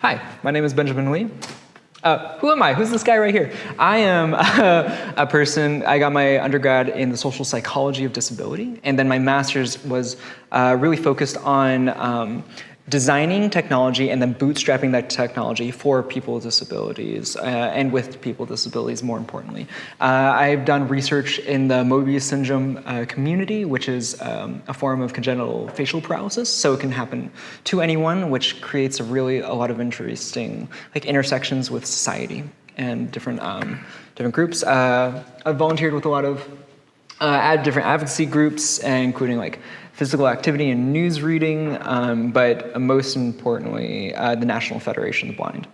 Hi, my name is Benjamin Lee. Who am I? Who's this guy right here? I am a person, I got my undergrad in the social psychology of disability, and then my master's was really focused on designing technology and then bootstrapping that technology for people with disabilities and with people with disabilities, more importantly. I've done research in the Mobius syndrome community, which is a form of congenital facial paralysis. So it can happen to anyone, which creates a lot of interesting intersections with society and different groups. I've volunteered with a lot of different advocacy groups, including physical activity and news reading, but most importantly, the National Federation of the Blind.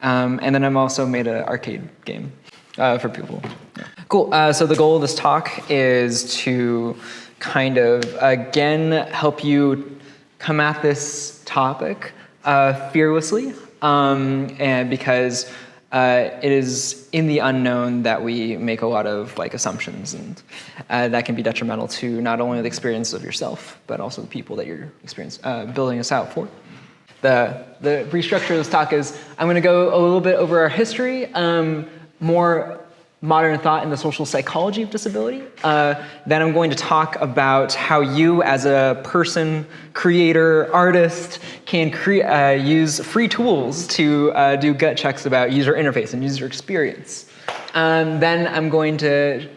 And then I've also made an arcade game for people. Yeah. Cool, so the goal of this talk is to kind of, again, help you come at this topic fearlessly, and because it is in the unknown that we make a lot of assumptions, and that can be detrimental to not only the experience of yourself, but also the people that you're building this out for. The brief structure of this talk is I'm going to go a little bit over our history, more modern thought in the social psychology of disability. Then I'm going to talk about how you as a person, creator, artist can use free tools to do gut checks about user interface and user experience. Then I'm going to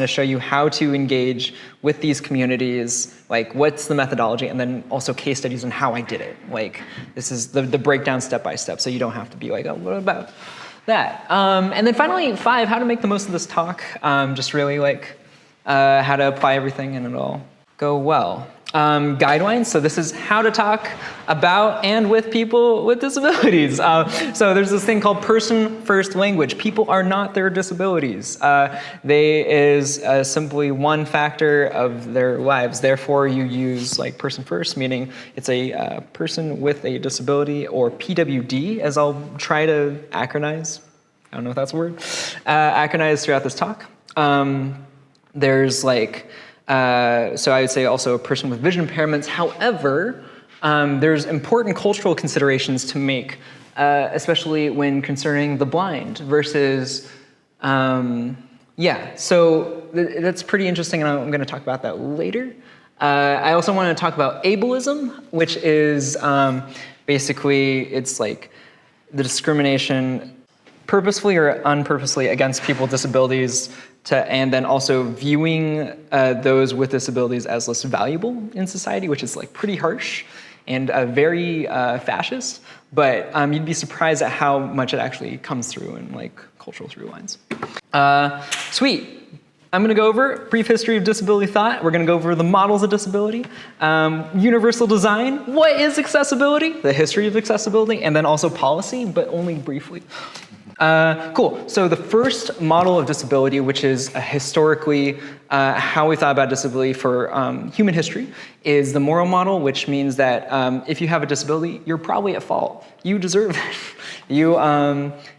show you how to engage with these communities, what's the methodology, and then also case studies on how I did it. This is the breakdown step by step, so you don't have to be oh, what about that? And then finally, 5, how to make the most of this talk. Just really how to apply everything and it'll go well. Guidelines, so this is how to talk about and with people with disabilities. So there's this thing called person-first language. People are not their disabilities. They is simply one factor of their lives. Therefore, you use person-first, meaning it's a person with a disability, or PWD, as I'll try to acronize. I don't know if that's a word. Acronize throughout this talk. There's so I would say also a person with vision impairments. However, there's important cultural considerations to make, especially when concerning the blind versus, so that's pretty interesting, and I'm going to talk about that later. I also want to talk about ableism, which is basically, it's the discrimination purposefully or unpurposely against people with disabilities, and then also viewing those with disabilities as less valuable in society, which is pretty harsh and very fascist. But you'd be surprised at how much it actually comes through in cultural through lines. Sweet. I'm going to go over brief history of disability thought. We're going to go over the models of disability, universal design, what is accessibility, the history of accessibility, and then also policy, but only briefly. Cool. So the first model of disability, which is historically how we thought about disability for human history, is the moral model, which means that if you have a disability, you're probably at fault. You deserve it. You,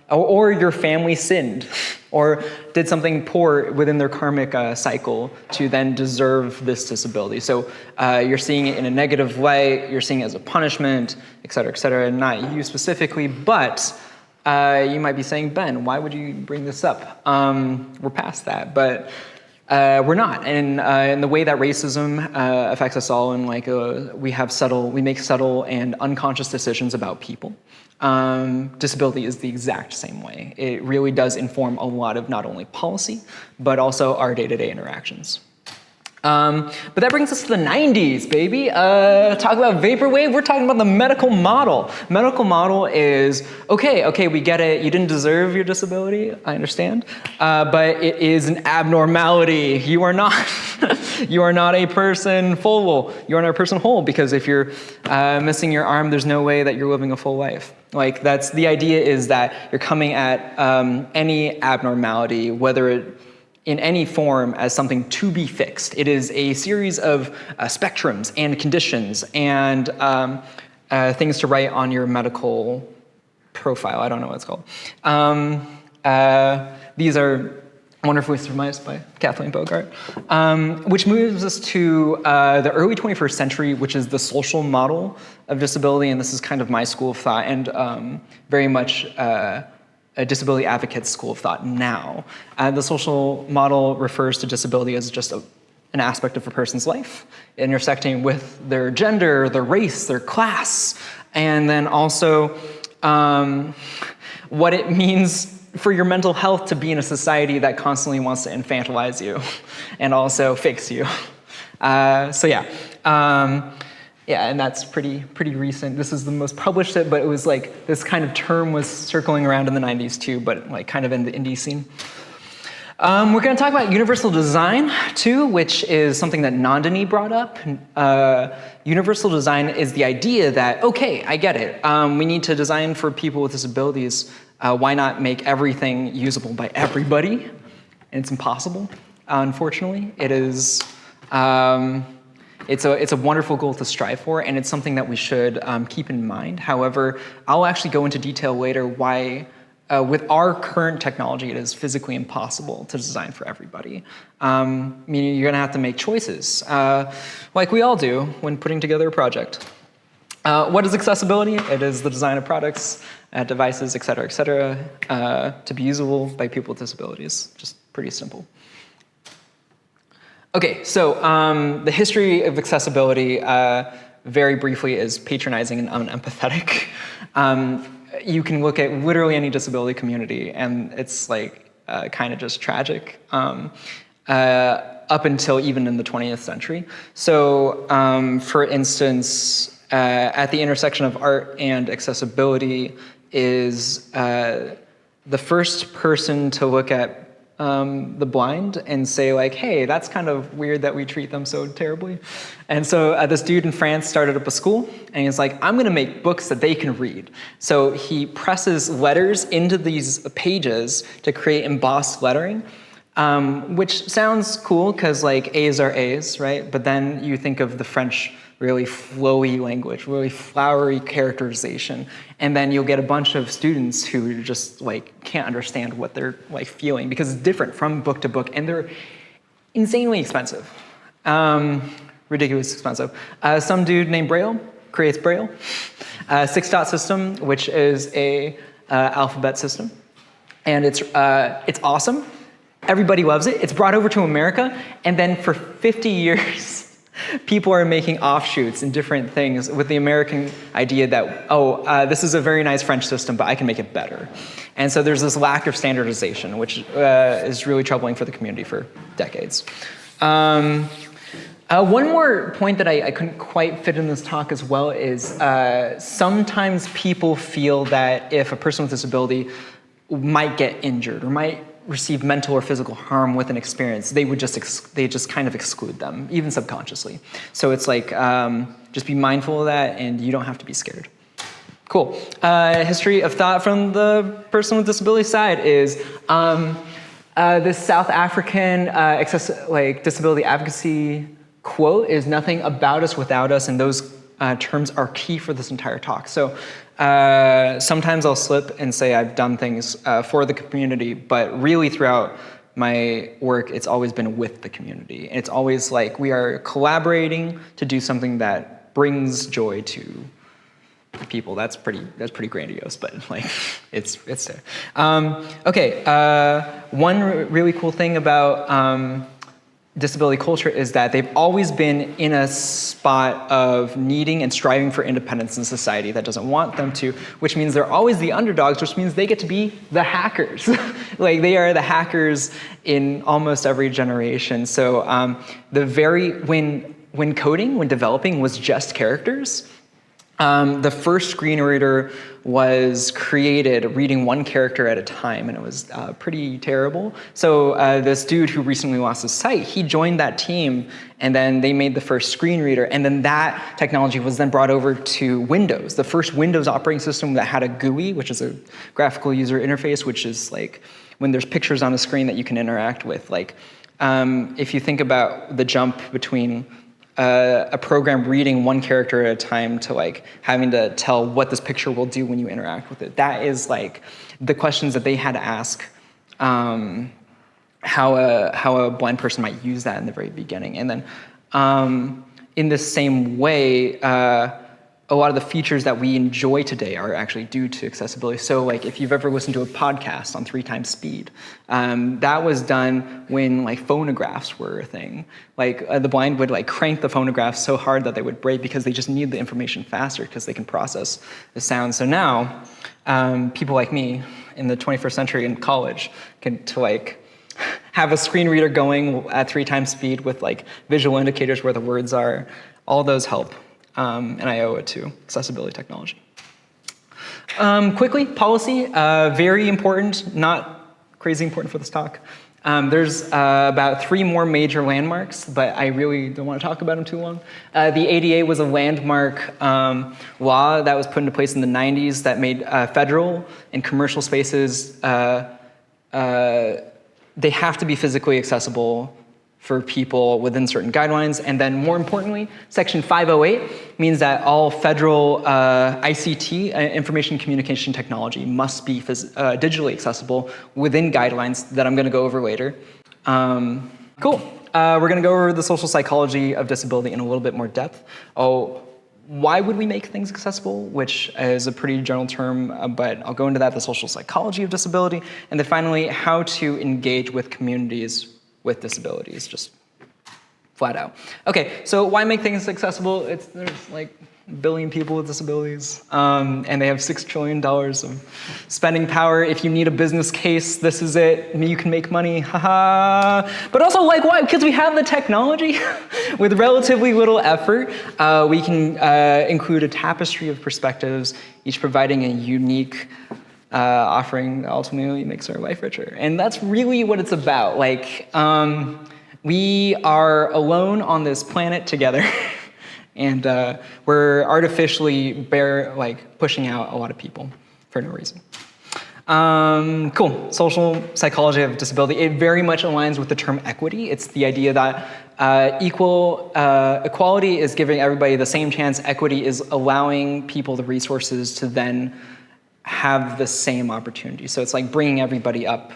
or your family sinned, or did something poor within their karmic cycle to then deserve this disability. So you're seeing it in a negative light, you're seeing it as a punishment, et cetera, and not you specifically, but you might be saying, Ben, why would you bring this up? We're past that, but we're not. And the way that racism affects us all, and we make subtle and unconscious decisions about people. Disability is the exact same way. It really does inform a lot of not only policy, but also our day-to-day interactions. But that brings us to the 90s, baby. Talk about vaporwave, we're talking about the medical model. Medical model is, okay, we get it, you didn't deserve your disability, I understand, but it is an abnormality. You are not, you are not a person full. You are not a person whole, because if you're missing your arm, there's no way that you're living a full life. That's the idea, is that you're coming at any abnormality, whether it in any form, as something to be fixed. It is a series of spectrums and conditions and things to write on your medical profile. I don't know what it's called. These are Wonderfully Surmised by Kathleen Bogart, which moves us to the early 21st century, which is the social model of disability, and this is kind of my school of thought, and very much a disability advocate's school of thought now. The social model refers to disability as just an aspect of a person's life, intersecting with their gender, their race, their class, and then also what it means for your mental health to be in a society that constantly wants to infantilize you and also fix you. And that's pretty recent. This is the most published, but it was like this kind of term was circling around in the 90s too, but like kind of in the indie scene. We're going to talk about universal design too, which is something that Nandini brought up. Universal design is the idea that, okay, I get it. We need to design for people with disabilities. Why not make everything usable by everybody? And it's impossible, unfortunately. It is. It's a wonderful goal to strive for, and it's something that we should keep in mind. However, I'll actually go into detail later why, with our current technology, it is physically impossible to design for everybody. Meaning you're gonna have to make choices, like we all do when putting together a project. What is accessibility? It is the design of products, devices, et cetera, to be usable by people with disabilities. Just pretty simple. Okay, so the history of accessibility, very briefly, is patronizing and unempathetic. You can look at literally any disability community, and it's like kind of just tragic, up until even in the 20th century. So, for instance, at the intersection of art and accessibility is the first person to look at the blind and say like, hey, that's kind of weird that we treat them so terribly. And so this dude in France started up a school, and he's like, I'm gonna make books that they can read. So he presses letters into these pages to create embossed lettering, which sounds cool because like A's are A's, right? But then you think of the French really flowy language, really flowery characterization. And then you'll get a bunch of students who just like can't understand what they're like feeling because it's different from book to book, and they're insanely expensive, ridiculously expensive. Some dude named Braille creates Braille, six-dot system, which is a alphabet system, and it's awesome. Everybody loves it. It's brought over to America, and then for 50 years, people are making offshoots and different things with the American idea that, this is a very nice French system, but I can make it better. And so there's this lack of standardization, which is really troubling for the community for decades. One more point that I couldn't quite fit in this talk as well is sometimes people feel that if a person with disability might get injured or might receive mental or physical harm with an experience, they just kind of exclude them, even subconsciously. So it's like, just be mindful of that, and you don't have to be scared. Cool. History of thought from the person with disability side is this South African disability advocacy quote is "Nothing about us without us," and those terms are key for this entire talk. So sometimes I'll slip and say I've done things for the community, but really throughout my work, it's always been with the community. It's always like we are collaborating to do something that brings joy to people. That's pretty grandiose, but like it's there. One really cool thing about disability culture is that they've always been in a spot of needing and striving for independence in society that doesn't want them to, which means they're always the underdogs, which means they get to be the hackers. Like they are the hackers in almost every generation. So when coding, when developing was just characters, the first screen reader was created reading one character at a time, and it was pretty terrible. So this dude who recently lost his sight, he joined that team, and then they made the first screen reader, and then that technology was then brought over to Windows, the first Windows operating system that had a GUI, which is a graphical user interface, which is like when there's pictures on a screen that you can interact with. Like if you think about the jump between a program reading one character at a time to like having to tell what this picture will do when you interact with it. That is like the questions that they had to ask how a blind person might use that in the very beginning. And then in the same way, a lot of the features that we enjoy today are actually due to accessibility. So like if you've ever listened to a podcast on 3 times speed, that was done when like phonographs were a thing. Like the blind would like crank the phonographs so hard that they would break because they just need the information faster because they can process the sound. So now people like me in the 21st century in college can have a screen reader going at 3 times speed with like visual indicators where the words are. All those help. And I owe it to accessibility technology. Quickly, policy, very important, not crazy important for this talk. There's about 3 more major landmarks, but I really don't want to talk about them too long. The ADA was a landmark law that was put into place in the 90s that made federal and commercial spaces, they have to be physically accessible for people within certain guidelines. And then more importantly, Section 508 means that all federal ICT, information communication technology, must be digitally accessible within guidelines that I'm gonna go over later. Cool. We're gonna go over the social psychology of disability in a little bit more depth. Why would we make things accessible, which is a pretty general term, but I'll go into that, the social psychology of disability. And then finally, how to engage with communities with disabilities, just flat out. Okay, so why make things accessible? There's like a billion people with disabilities, and they have $6 trillion of spending power. If you need a business case, this is it. You can make money, haha. But also, like, why? Because we have the technology. With relatively little effort, we can include a tapestry of perspectives, each providing a unique offering that ultimately makes our life richer. And that's really what it's about. Like, we are alone on this planet together, and we're artificially pushing out a lot of people for no reason. Cool, social psychology of disability. It very much aligns with the term equity. It's the idea that equality is giving everybody the same chance. Equity is allowing people the resources to then have the same opportunity. So it's like bringing everybody up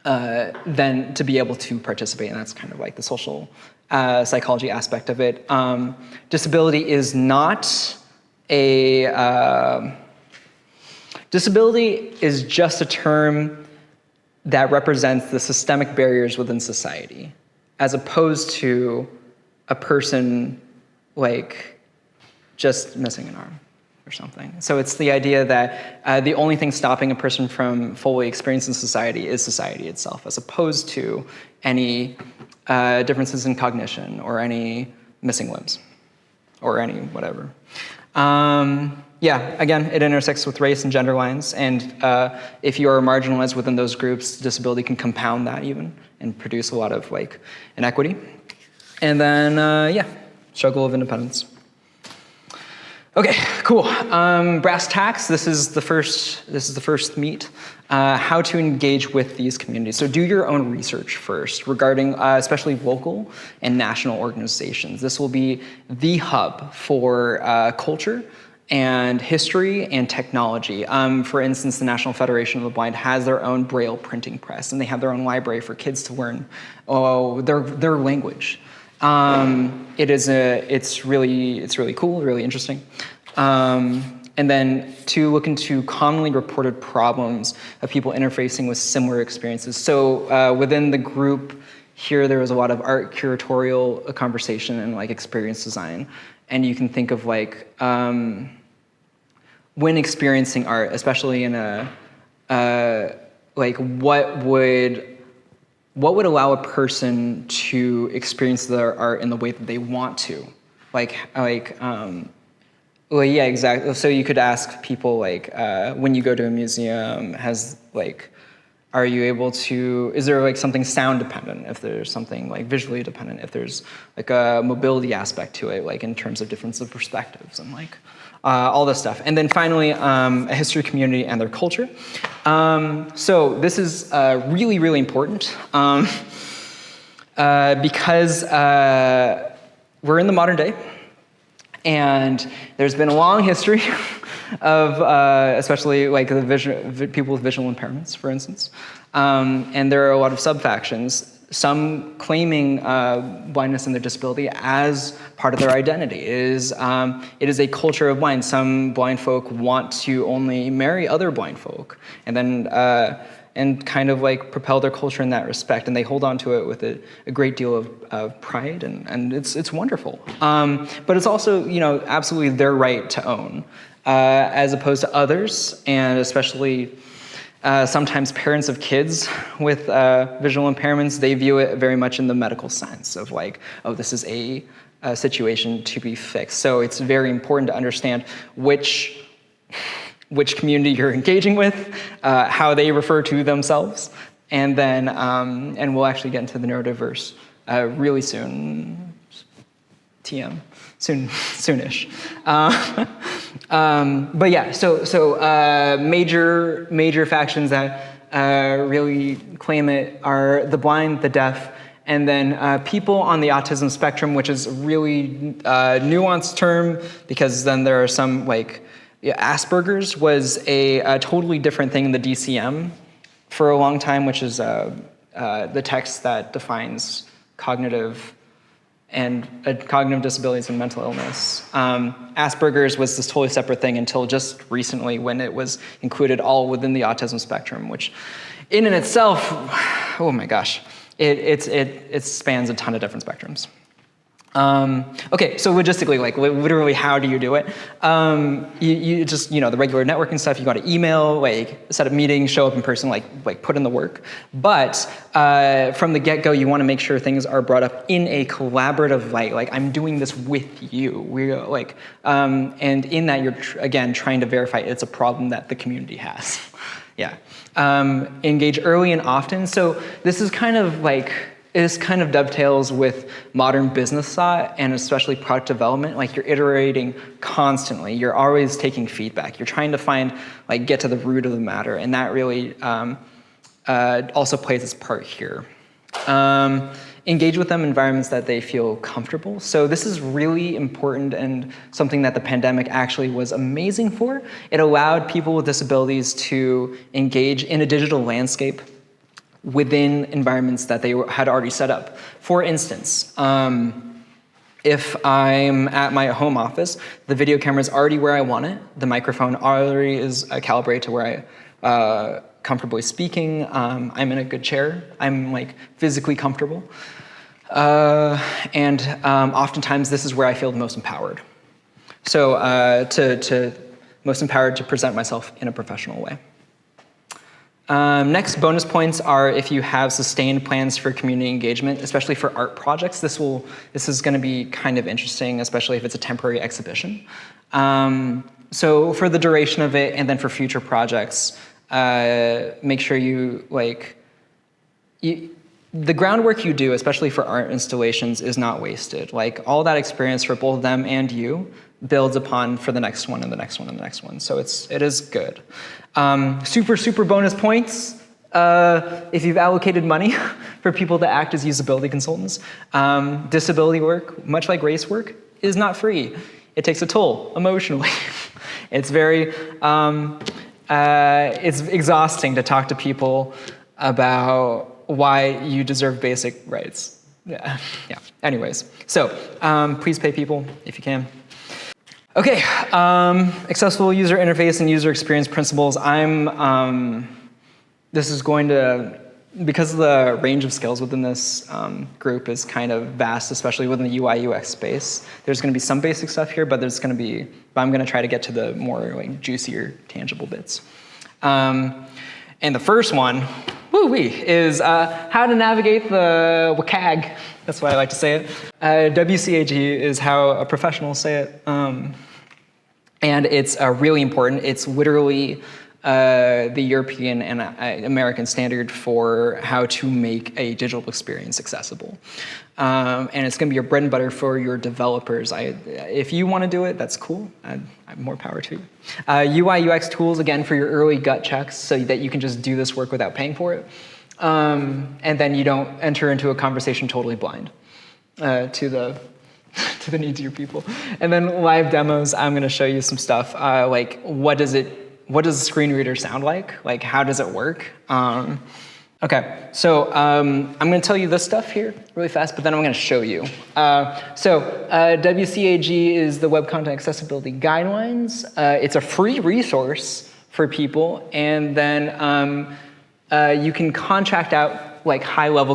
then to be able to participate, and that's kind of like the social psychology aspect of it. Disability is not disability is just a term that represents the systemic barriers within society, as opposed to a person like just missing an arm or something. So it's the idea that the only thing stopping a person from fully experiencing society is society itself, as opposed to any differences in cognition or any missing limbs or any whatever. Yeah, again, it intersects with race and gender lines, and if you are marginalized within those groups, disability can compound that even and produce a lot of like inequity. And then, yeah, struggle of independence. Okay, cool. Brass tacks. This is the first meat. How to engage with these communities. So do your own research first regarding especially local and national organizations. This will be the hub for culture and history and technology. For instance, the National Federation of the Blind has their own Braille printing press, and they have their own library for kids to learn their language. It's really cool, really interesting. And then to look into commonly reported problems of people interfacing with similar experiences. So within the group here, there was a lot of art curatorial conversation and like experience design. And you can think of like, when experiencing art, especially in like what would allow a person to experience their art in the way that they want to? Well, yeah, exactly. So you could ask people like, when you go to a museum, are you able to, is there like something sound dependent, if there's something like visually dependent, if there's like a mobility aspect to it, like in terms of difference of perspectives and like all this stuff. And then finally, a history community and their culture. So this is really, really important because we're in the modern day, and there's been a long history of especially like the people with visual impairments, for instance, And there are a lot of sub-factions, some claiming blindness and their disability as part of their identity. It is a culture of blind. Some blind folk want to only marry other blind folk, and then and kind of like propel their culture in that respect, and they hold on to it with a great deal of pride, and it's wonderful. But it's also, you know, absolutely their right to own, as opposed to others, and especially sometimes parents of kids with visual impairments. They view it very much in the medical sense of like, oh, this is a situation to be fixed. So it's very important to understand which community you're engaging with, how they refer to themselves, and then and we'll actually get into the neurodiverse really soon. TM, soonish. But yeah, so major factions that really claim it are the blind, the deaf, and then people on the autism spectrum, which is a really nuanced term, because then there are some like, Asperger's was a totally different thing in the DCM for a long time, which is the text that defines cognitive disabilities and mental illness. Asperger's was this totally separate thing until just recently, when it was included all within the autism spectrum, which in and itself, oh my gosh, it spans a ton of different spectrums. Okay, so logistically, like literally, how do you do it? You just, you know, the regular networking stuff. You got to email, like set up meetings, show up in person, like put in the work. But from the get-go, you want to make sure things are brought up in a collaborative light. Like, I'm doing this with you. We're like, and in that, you're again trying to verify it's a problem that the community has. Yeah. Engage early and often. So this is kind of like. This kind of dovetails with modern business thought, and especially product development. Like, you're iterating constantly. You're always taking feedback. You're trying to find, like, get to the root of the matter, and that really also plays its part here. Engage with them in environments that they feel comfortable. So this is really important, and something that the pandemic actually was amazing for. It allowed people with disabilities to engage in a digital landscape within environments that they had already set up. For instance, if I'm at my home office, the video camera is already where I want it. The microphone already is calibrated to where I comfortably speaking. I'm in a good chair. I'm like physically comfortable. And oftentimes this is where I feel the most empowered. So most empowered to present myself in a professional way. Next, bonus points are if you have sustained plans for community engagement, especially for art projects. This is going to be kind of interesting, especially if it's a temporary exhibition. So for the duration of it, and then for future projects, make sure the groundwork you do, especially for art installations, is not wasted. Like, all that experience for both them and you builds upon for the next one and the next one and the next one. So it is good. Super bonus points. If you've allocated money for people to act as usability consultants. Disability work, much like race work, is not free. It takes a toll emotionally. It's very, it's exhausting to talk to people about why you deserve basic rights. Yeah. Anyways, so please pay people if you can. Okay, accessible user interface and user experience principles. This is going to, because the range of skills within this group is kind of vast, especially within the UI UX space. There's going to be some basic stuff here, but I'm going to try to get to the more like juicier, tangible bits. And the first one, is how to navigate the WCAG. That's why I like to say it. WCAG is how a professional say it. And it's really important. It's literally the European and American standard for how to make a digital experience accessible. And it's going to be your bread and butter for your developers. If you want to do it, that's cool. I have more power to you. UI, UX tools, again, for your early gut checks so that you can just do this work without paying for it. And then you don't enter into a conversation totally blind to the needs of your people. And then live demos, I'm going to show you some stuff like what does a screen reader sound like? Like, how does it work? Okay, so I'm going to tell you this stuff here really fast, but then I'm going to show you. WCAG is the Web Content Accessibility Guidelines. It's a free resource for people, and then you can contract out like high-level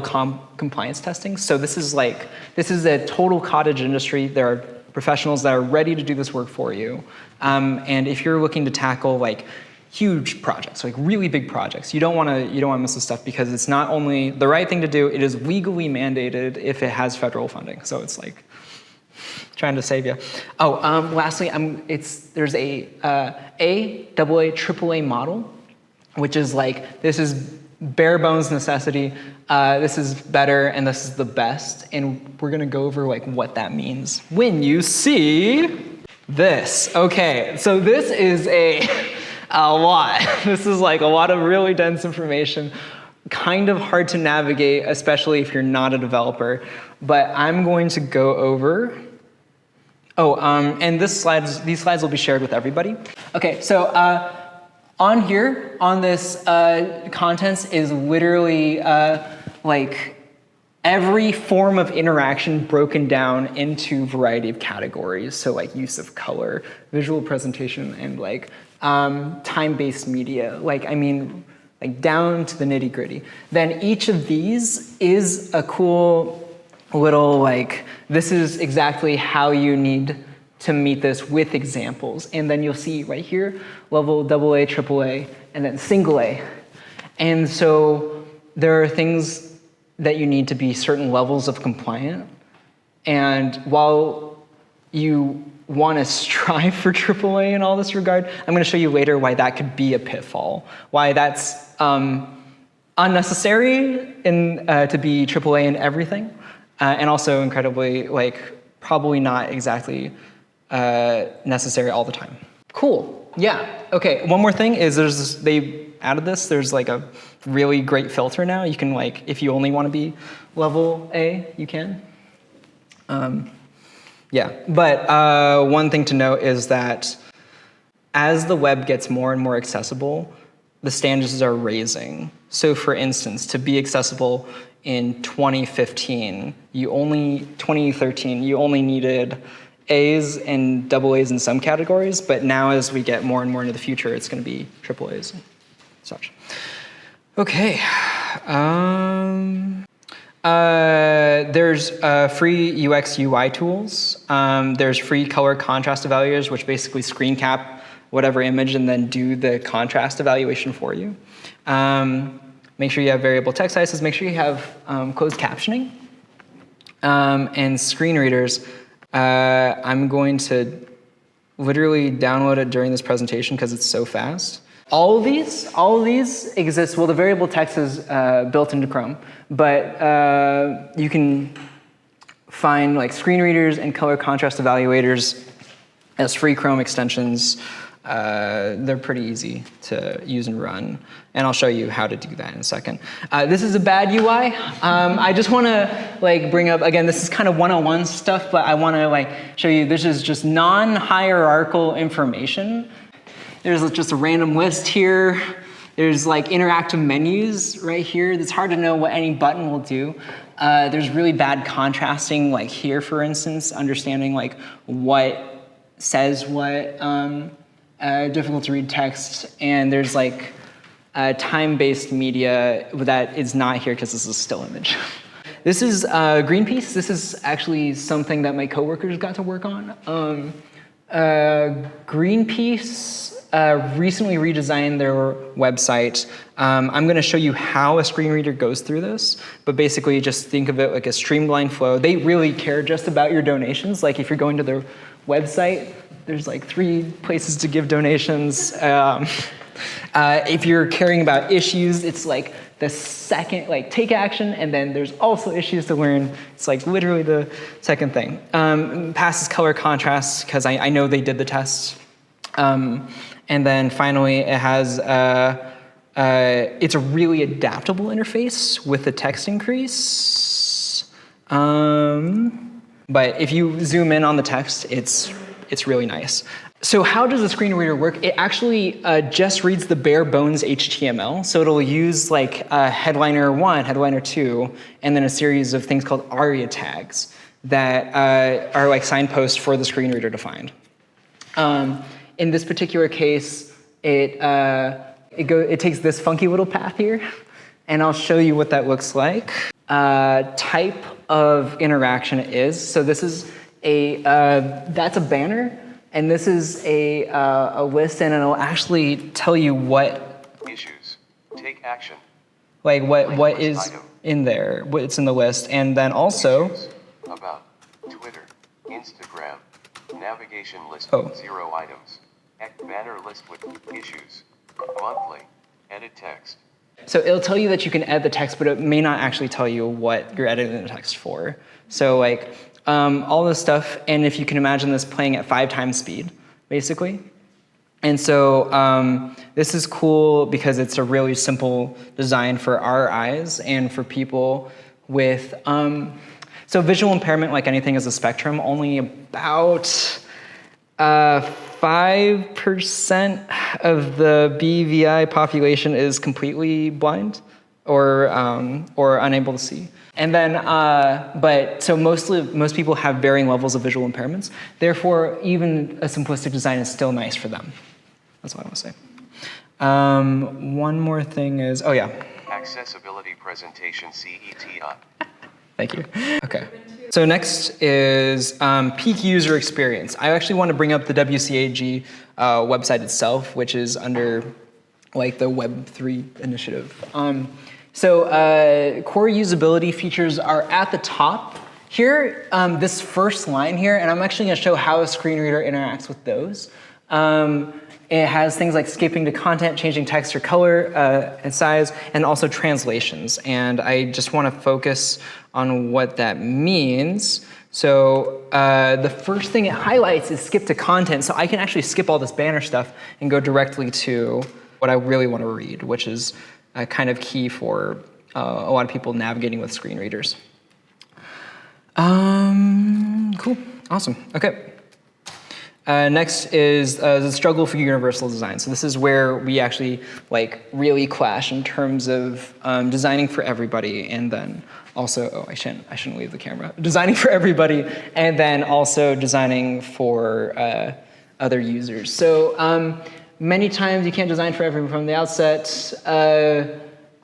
compliance testing. So this is a total cottage industry. There are professionals that are ready to do this work for you, and if you're looking to tackle like huge projects, like really big projects, you don't want to miss this stuff because it's not only the right thing to do, it is legally mandated if it has federal funding. So it's like trying to save you. Oh, lastly, there's a AA, AAA model, which is like, this is bare bones necessity, this is better, and this is the best. And we're gonna go over like what that means when you see this. Okay, so this is a lot. This is like a lot of really dense information, kind of hard to navigate, especially if you're not a developer. But I'm going to go over, and these slides will be shared with everybody. Okay, so on here, on this contents is literally like every form of interaction broken down into a variety of categories. So like use of color, visual presentation, and like time-based media, like down to the nitty-gritty. Then each of these is a cool little like, this is exactly how you need to meet this with examples. And then you'll see right here, level AA, AAA, and then single A. And so there are things that you need to be certain levels of compliant. And while you want to strive for AAA in all this regard, I'm going to show you later why that could be a pitfall, why that's unnecessary to be AAA in everything, and also incredibly, like, probably not exactly necessary all the time. Cool, yeah. Okay, one more thing is they added this, there's like a really great filter now. You can like, if you only want to be level A, you can. Yeah, but one thing to note is that as the web gets more and more accessible, the standards are raising. So for instance, to be accessible in 2013, you only needed A's and double A's in some categories, but now as we get more and more into the future, it's going to be triple A's and such. Okay. There's free UX UI tools. There's free color contrast evaluators, which basically screen cap whatever image and then do the contrast evaluation for you. Make sure you have variable text sizes. Make sure you have closed captioning. And screen readers. I'm going to literally download it during this presentation because it's so fast. All of these exist. Well, the variable text is built into Chrome, but you can find like screen readers and color contrast evaluators as free Chrome extensions. They're pretty easy to use and run, and I'll show you how to do that in a second. This is a bad UI. I just want to like bring up again. This is kind of 101 stuff, but I want to like show you. This is just non-hierarchical information. There's just a random list here. There's like interactive menus right here. It's hard to know what any button will do. There's really bad contrasting, like here, for instance, understanding like what says what, difficult to read text, and there's like time-based media that is not here because this is a still image. This is Greenpeace. This is actually something that my coworkers got to work on. Greenpeace recently redesigned their website. I'm going to show you how a screen reader goes through this, but basically just think of it like a streamlined flow. They really care just about your donations. Like if you're going to their website, there's like 3 places to give donations. If you're caring about issues, it's like the second, like take action, and then there's also issues to learn. It's like literally the second thing. Passes color contrast, because I know they did the test. And then finally, it has, it's a really adaptable interface with the text increase. But if you zoom in on the text, it's really nice. So how does a screen reader work? It actually just reads the bare bones HTML. So it'll use like headliner 1, headliner 2, and then a series of things called ARIA tags that are like signposts for the screen reader to find. In this particular case, it takes this funky little path here, and I'll show you what that looks like. Type of interaction it is. So this is that's a banner. And this is a list, and it'll actually tell you what issues. Take action. Like what is item. In there, what's in the list, and then also issues. About Twitter, Instagram, navigation list 0 items. Banner list with issues. Monthly. Edit text. So it'll tell you that you can edit the text, but it may not actually tell you what you're editing the text for. So like. All this stuff, and if you can imagine this playing at 5 times speed, basically. And so this is cool because it's a really simple design for our eyes and for people with, so visual impairment, like anything, is a spectrum. Only about 5% of the BVI population is completely blind or unable to see. And then, so most people have varying levels of visual impairments. Therefore, even a simplistic design is still nice for them. That's what I want to say. One more thing is, accessibility presentation CETI. Thank you. Okay. So next is peak user experience. I actually want to bring up the WCAG website itself, which is under like the Web3 initiative. So core usability features are at the top. Here, this first line here, and I'm actually going to show how a screen reader interacts with those. It has things like skipping to content, changing text or color and size, and also translations. And I just want to focus on what that means. So the first thing it highlights is skip to content. So I can actually skip all this banner stuff and go directly to what I really want to read, which is kind of key for a lot of people navigating with screen readers. Cool, awesome, okay. Next is the struggle for universal design. So this is where we actually like really clash in terms of designing for everybody, and then also, I shouldn't leave the camera. Designing for everybody, and then also designing for other users. So many times you can't design for everyone from the outset.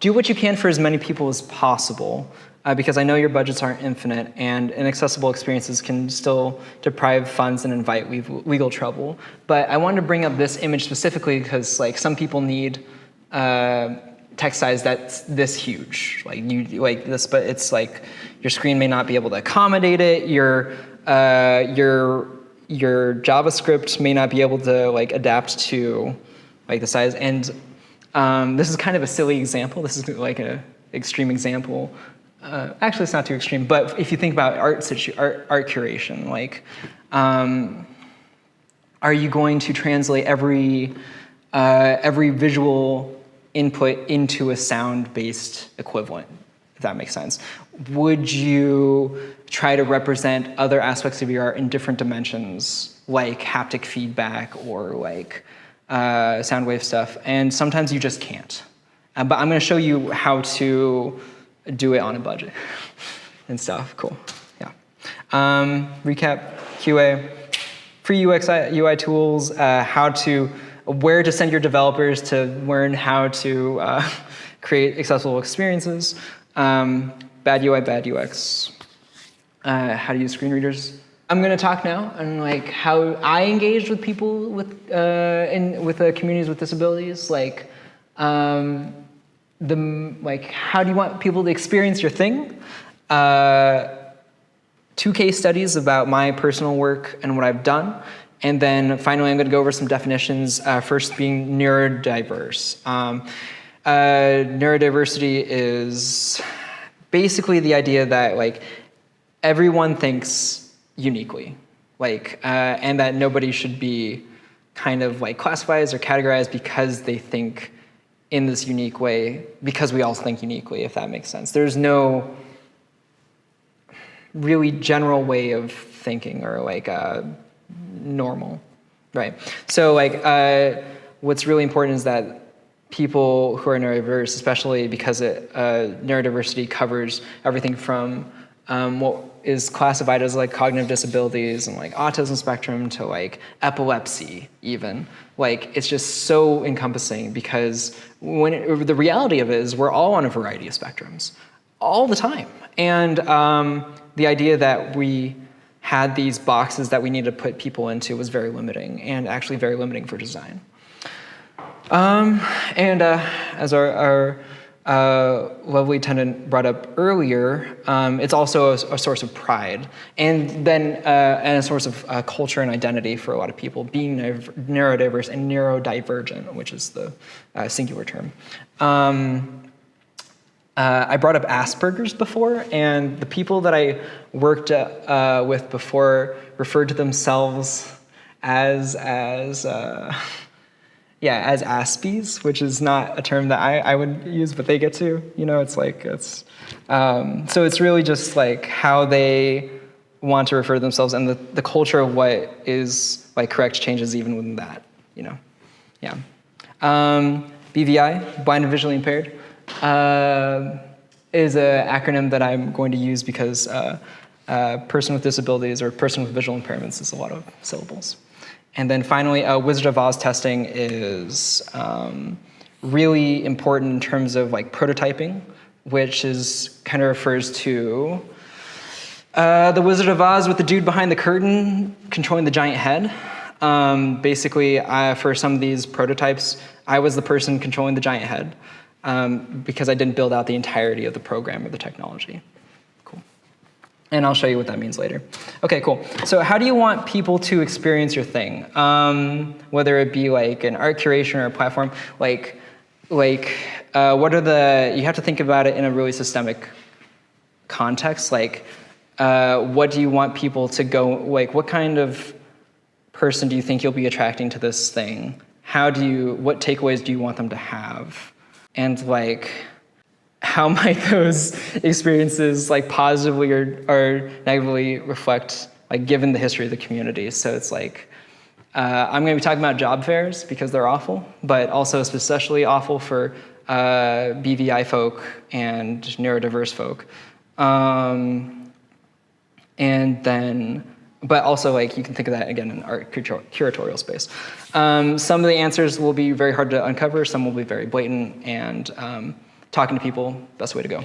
Do what you can for as many people as possible, because I know your budgets aren't infinite, and inaccessible experiences can still deprive funds and invite legal trouble. But I wanted to bring up this image specifically because like some people need text size that's this huge, like this, but it's like your screen may not be able to accommodate it. Your JavaScript may not be able to like adapt to like the size. And this is kind of a silly example. This is like an extreme example. Actually, it's not too extreme. But if you think about art curation, like, are you going to translate every visual input into a sound-based equivalent? If that makes sense. Would you try to represent other aspects of your art in different dimensions, like haptic feedback or like sound wave stuff? And sometimes you just can't. But I'm going to show you how to do it on a budget and stuff. Cool. Yeah. Recap, QA, free UX UI tools, where to send your developers to learn how to create accessible experiences. Bad UI, bad UX. How to use screen readers. I'm going to talk now on like how I engaged with people with communities with disabilities. Like, how do you want people to experience your thing? 2 case studies about my personal work and what I've done. And then finally, I'm going to go over some definitions, first being neurodiverse. Neurodiversity is basically the idea that like everyone thinks uniquely, like, and that nobody should be kind of like classified or categorized because they think in this unique way, because we all think uniquely, if that makes sense. There's no really general way of thinking or like normal. Right. So like, what's really important is that people who are neurodiverse, especially because neurodiversity covers everything from what is classified as like cognitive disabilities and like autism spectrum to like epilepsy even. Like it's just so encompassing because the reality of it is we're all on a variety of spectrums all the time. And the idea that we had these boxes that we needed to put people into was very limiting and actually very limiting for design. As our lovely attendant brought up earlier, it's also a source of pride and a source of culture and identity for a lot of people, being neurodiverse and neurodivergent, which is the singular term. I brought up Asperger's before, and the people that I worked with before referred to themselves as Aspies, which is not a term that I would use, but they get to. So it's really just like how they want to refer to themselves, and the culture of what is like correct changes even within that. BVI, blind and visually impaired, is an acronym that I'm going to use because person with disabilities or person with visual impairments is a lot of syllables. And then finally, Wizard of Oz testing is really important in terms of like prototyping, which is kind of refers to the Wizard of Oz with the dude behind the curtain controlling the giant head. Basically, for some of these prototypes, I was the person controlling the giant head because I didn't build out the entirety of the program or the technology. Cool. And I'll show you what that means later. Okay, cool. So how do you want people to experience your thing? Whether it be like an art curation or a platform, what are you have to think about it in a really systemic context. Like, what do you want people to go, like, what kind of person do you think you'll be attracting to this thing? What takeaways do you want them to have? And like, how might those experiences like positively or negatively reflect, like given the history of the community? So it's like, I'm gonna be talking about job fairs because they're awful, but also especially awful for BVI folk and neurodiverse folk. But also like you can think of that again in art curatorial space. Some of the answers will be very hard to uncover, some will be very blatant, and talking to people, best way to go.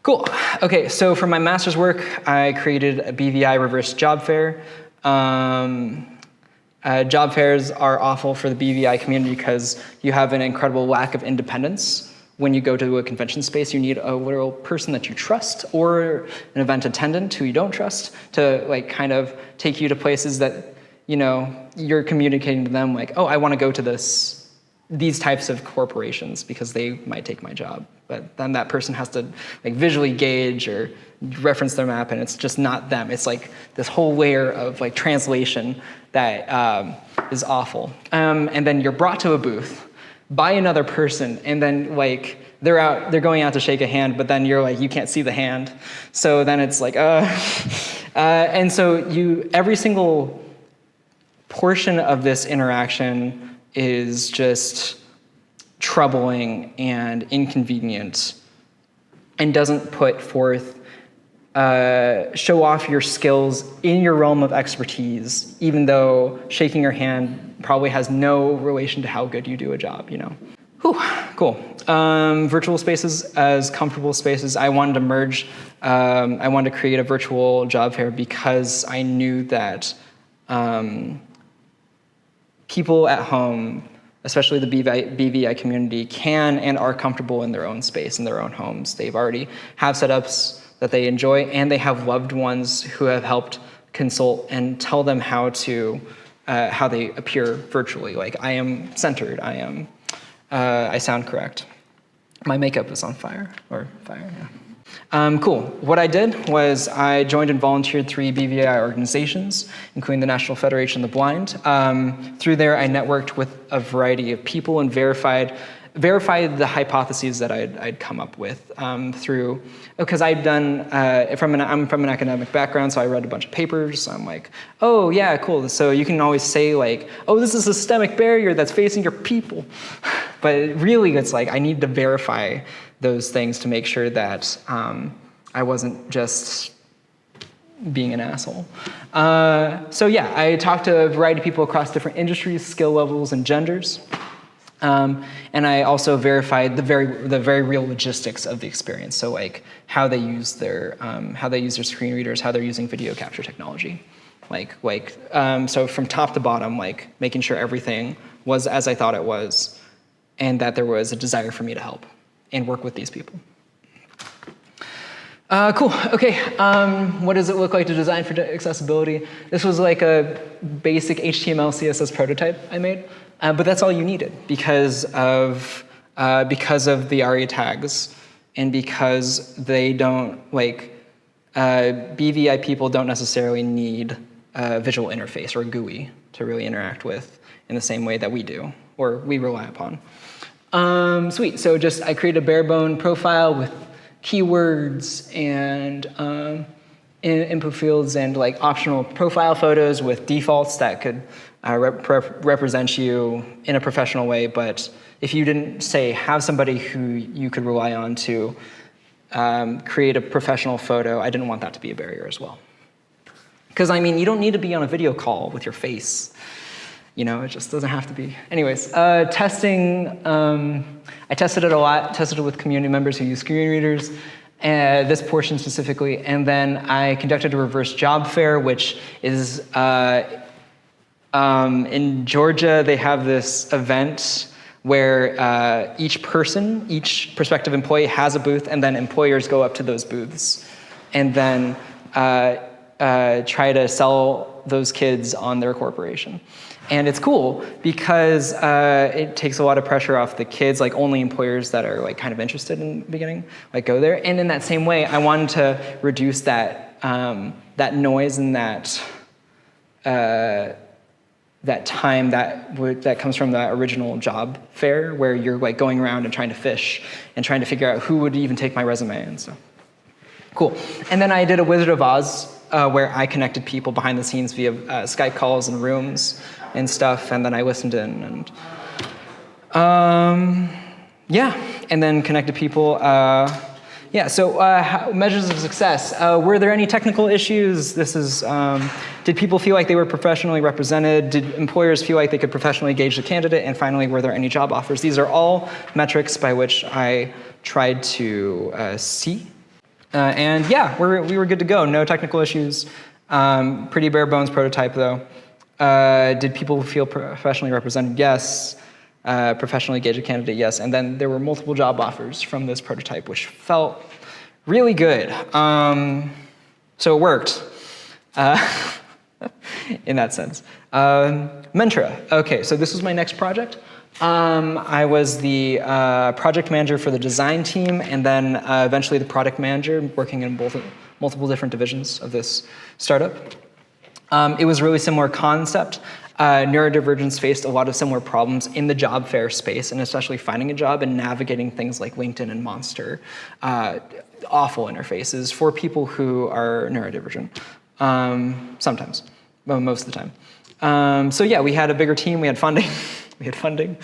Cool, okay, so for my master's work, I created a BVI reverse job fair. Job fairs are awful for the BVI community because you have an incredible lack of independence. When you go to a convention space, you need a literal person that you trust or an event attendant who you don't trust to like kind of take you to places that, you're communicating to them like, oh, I want to go to these types of corporations because they might take my job. But then that person has to like visually gauge or reference their map, and it's just not them. It's like this whole layer of like translation that is awful. And then you're brought to a booth by another person, and then like they're going out to shake a hand, but then you're like, you can't see the hand. So then it's like, and so every single portion of this interaction is just troubling and inconvenient and doesn't put forth, show off your skills in your realm of expertise, even though shaking your hand probably has no relation to how good you do a job, Whew, cool. Virtual spaces as comfortable spaces. I wanted to merge, I wanted to create a virtual job fair because I knew that people at home, especially the BVI community, can and are comfortable in their own space, in their own homes. They've already have setups that they enjoy, and they have loved ones who have helped consult and tell them how they appear virtually. Like, I am centered, I sound correct. My makeup is on fire, yeah. Cool. What I did was I joined and volunteered 3 BVI organizations, including the National Federation of the Blind. Through there, I networked with a variety of people and verified verify the hypotheses that I'd come up with through, because I'd done, I'm from an academic background, so I read a bunch of papers. So I'm like, oh yeah, cool. So you can always say like, oh, this is a systemic barrier that's facing your people. But really it's like, I need to verify those things to make sure that I wasn't just being an asshole. So yeah, I talked to a variety of people across different industries, skill levels, and genders. And I also verified the very real logistics of the experience. So like how they use their screen readers, how they're using video capture technology. So from top to bottom, like making sure everything was as I thought it was, and that there was a desire for me to help and work with these people. Cool, okay, what does it look like to design for accessibility? This was like a basic HTML, CSS prototype I made, but that's all you needed because of the ARIA tags and because they don't, like, BVI people don't necessarily need a visual interface or a GUI to really interact with in the same way that we do, or we rely upon. Sweet, so I created a bare bone profile with keywords and input fields and like optional profile photos with defaults that could represent you in a professional way. But if you didn't, say, have somebody who you could rely on to create a professional photo, I didn't want that to be a barrier as well. Because I mean, you don't need to be on a video call with your face. You know, it just doesn't have to be. Anyways, testing, I tested it a lot, tested it with community members who use screen readers, this portion specifically, and then I conducted a reverse job fair, which is, in Georgia, they have this event where each prospective employee has a booth, and then employers go up to those booths, and then try to sell those kids on their corporation. And it's cool because it takes a lot of pressure off the kids, like only employers that are like kind of interested in the beginning, like go there. And in that same way, I wanted to reduce that that noise and that time that comes from the original job fair, where you're like going around and trying to fish and trying to figure out who would even take my resume and so. Cool. And then I did a Wizard of Oz where I connected people behind the scenes via Skype calls and rooms and stuff, and then I listened in and yeah, and then connected people. So measures of success. Were there any technical issues? This is, did people feel like they were professionally represented? Did employers feel like they could professionally gauge the candidate? And finally, were there any job offers? These are all metrics by which I tried to see. And yeah, we were good to go. No technical issues. Pretty bare bones prototype though. Did people feel professionally represented? Yes. Professionally engaged candidate? Yes. And then there were multiple job offers from this prototype, which felt really good. So it worked in that sense. Mentora. Okay, so this was my next project. I was the project manager for the design team, and then eventually the product manager, working in multiple different divisions of this startup. It was a really similar concept. Neurodivergence faced a lot of similar problems in the job fair space, and especially finding a job and navigating things like LinkedIn and Monster. Awful interfaces for people who are neurodivergent, sometimes, well, most of the time. So yeah, we had a bigger team, we had funding. We had funding,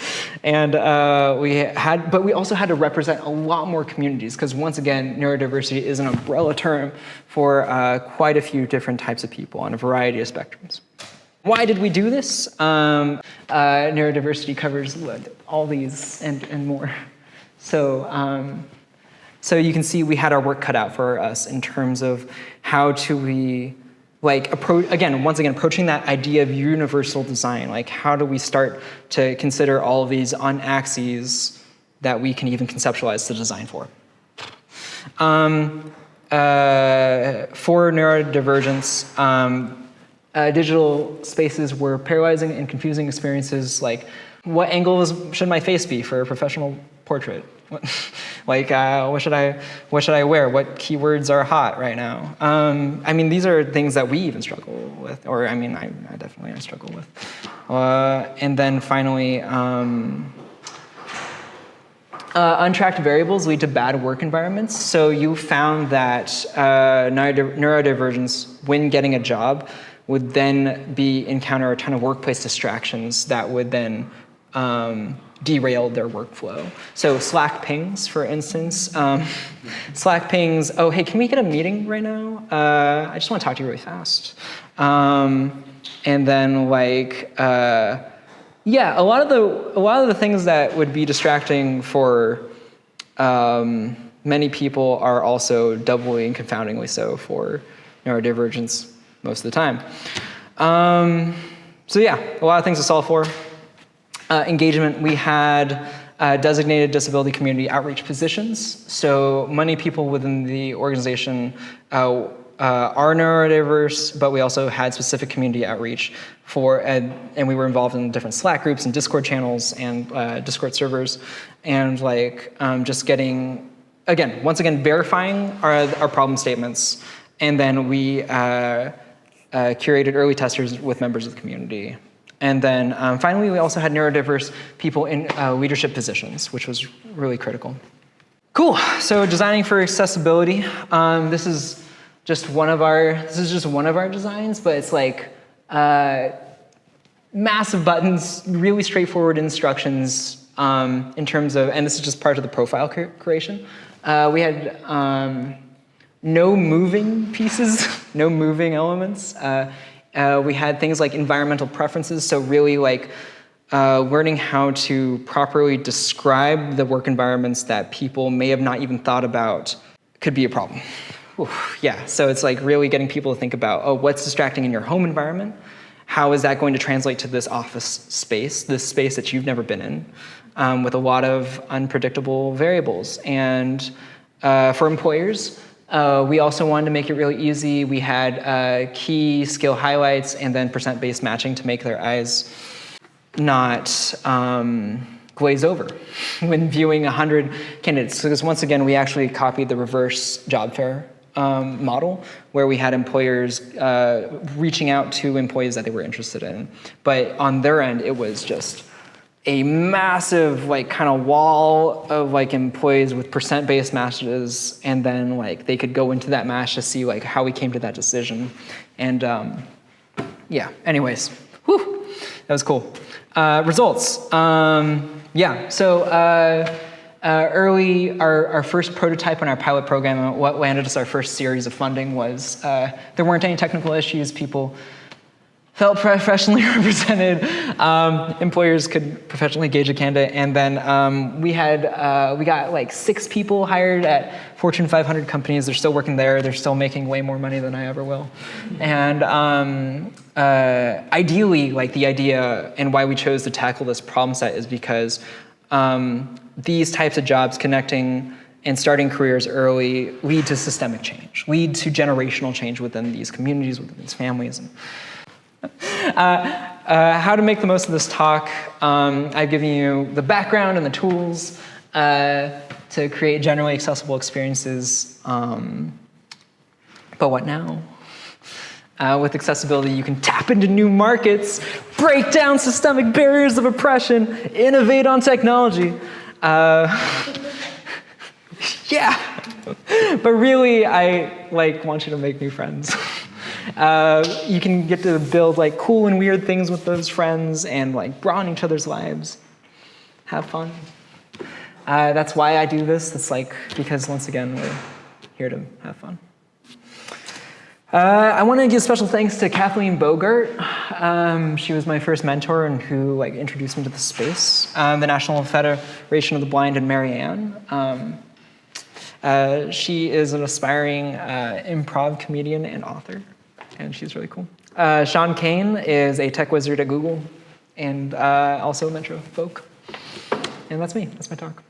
and but we also had to represent a lot more communities, because once again, neurodiversity is an umbrella term for quite a few different types of people on a variety of spectrums. Why did we do this? Neurodiversity covers all these and more. So, so you can see we had our work cut out for us in terms of how do we, like, once again, approaching that idea of universal design. Like, how do we start to consider all of these on axes that we can even conceptualize the design for? For neurodivergence, digital spaces were paralyzing and confusing experiences. Like, what angles should my face be for a professional portrait? Like, what should I wear? What keywords are hot right now? I mean, these are things that we even struggle with, or I mean, I definitely struggle with. And then finally, Untracked variables lead to bad work environments. So you found that neurodivergence, when getting a job, would then encounter a ton of workplace distractions that would then derail their workflow. So Slack pings, for instance. Slack pings, oh, hey, can we get a meeting right now? I just want to talk to you really fast. And then yeah, a lot of the things that would be distracting for many people are also doubly and confoundingly so for neurodivergence most of the time. So yeah, a lot of things to solve for. Engagement, we had designated disability community outreach positions. So many people within the organization are neurodiverse, but we also had specific community outreach and we were involved in different Slack groups and Discord channels and Discord servers, and just getting, once again, verifying our problem statements, and then we curated early testers with members of the community. And then finally, we also had neurodiverse people in leadership positions, which was really critical. Cool, so designing for accessibility. This is just one of our designs, but it's massive buttons, really straightforward instructions in terms of, and this is just part of the profile creation. We had no moving pieces, no moving elements. We had things like environmental preferences, so really learning how to properly describe the work environments that people may have not even thought about could be a problem. Oof, yeah, so it's really getting people to think about, oh, what's distracting in your home environment? How is that going to translate to this office space, this space that you've never been in, with a lot of unpredictable variables? And for employers, we also wanted to make it really easy. We had key skill highlights and then percent-based matching to make their eyes not glaze over when viewing 100 candidates. Because once again, we actually copied the reverse job fair model, where we had employers reaching out to employees that they were interested in. But on their end, it was just a massive kind of wall of employees with percent-based matches, and then they could go into that match to see how we came to that decision. And yeah, anyways, whew, that was cool. Results, yeah, so our first prototype on our pilot program, what landed us our first series of funding was there weren't any technical issues. People felt professionally represented. Employers could professionally gauge a candidate, and then we got 6 people hired at Fortune 500 companies. They're still working there. They're still making way more money than I ever will. And ideally, the idea and why we chose to tackle this problem set is because these types of jobs, connecting and starting careers early, lead to systemic change, lead to generational change within these communities, within these families. How to make the most of this talk, I've given you the background and the tools to create generally accessible experiences, but what now? With accessibility, you can tap into new markets, break down systemic barriers of oppression, innovate on technology. Yeah, but really, I want you to make new friends. You can get to build cool and weird things with those friends and broaden each other's lives. Have fun. That's why I do this. It's because once again, we're here to have fun. I want to give special thanks to Kathleen Bogart. She was my first mentor and who introduced me to the space. The National Federation of the Blind, and Mary Ann. She is an aspiring improv comedian and author, and she's really cool. Sean Kane is a tech wizard at Google and also a Metro folk. And that's me. That's my talk.